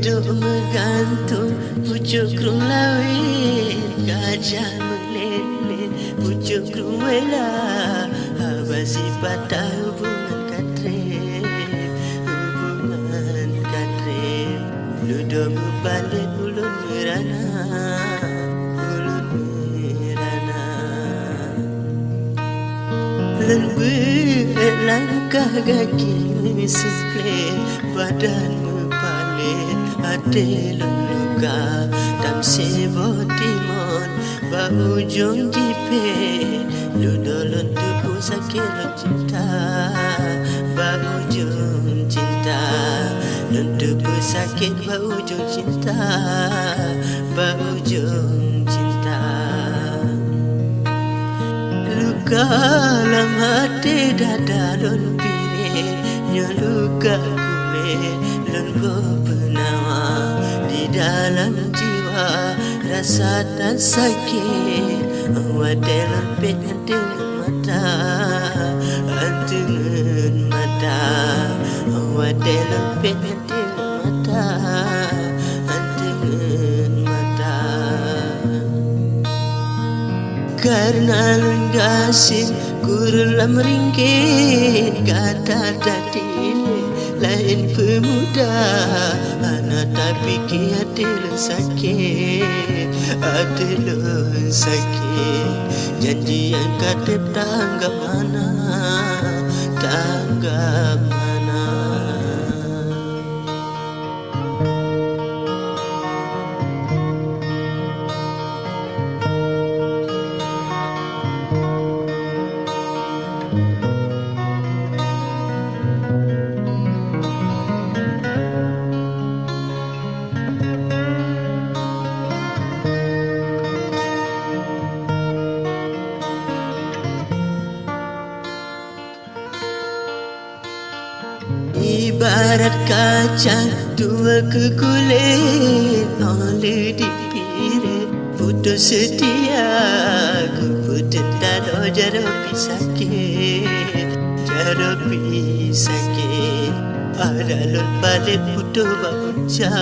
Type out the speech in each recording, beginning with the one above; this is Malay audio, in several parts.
duduk menggantung pucuk kerung lawit, gajah meleleh pucuk kerung wela, habasi patah hubungan kadrip, duduk balik ulun merana, lembut langkah kaki mesiplet, badan mepalit, hati luka, damsi botimon, bau ujung jipet, ludolon tubuh sakit cinta, bau ujung cinta, lun tubuh sakit bau ujung cinta, bau ujung cinta. Luka-lam hati dada lun pirit, luka kulit lun bepenawa, di dalam jiwa rasa tak sakit, awade lun pet dengan mata, dengan mata, awade lun pet dengan mata, dengan mata. Karena gasin kurulam ringgit, kata dadile lain pemuda, anak tapi hati lun sakit, hati lun sakit. Janji yang kata tanggap mana, tanggap mana. Ibarat kacang tua ke kulit, oleh dipirit putus setia, ku putus tado jarapi sakit, jarapi sakit. Ada lun balik putus bapunca,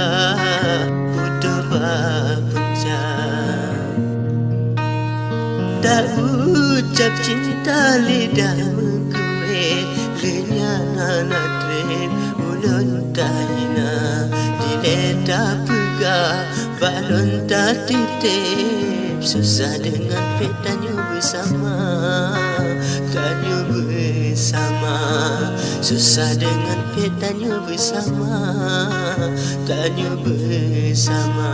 putus bapunca. Tak ucap cinta lidah mengkuit, lenyana nadrin ulun tahina, dileta pegah balon tak titip, susah dengan pet tanya bersama, tanya bersama, susah dengan pet tanya bersama, tanya bersama.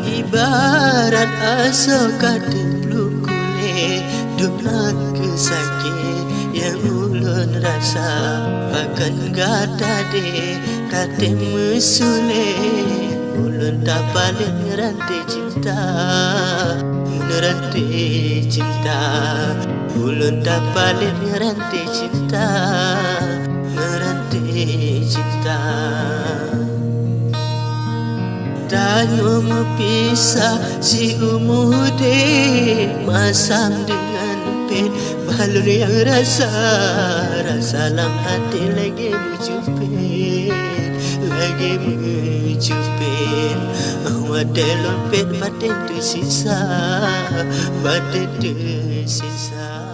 Ibarat asa kata peluk kulit, dunan kesakit yang ulun rasa, bahkan gata de kata mesulit, ulun tak balik ngerantai cinta, ngerantai cinta, ulun tak balik ngerantai cinta, ngerantai cinta. Tanya mepisah si umudik, masam dengan pet balon yang rasa, rasa dalam hati lagi mencupit, lagi mencupit. Awade lompet batin tu sisa, batin tu sisa.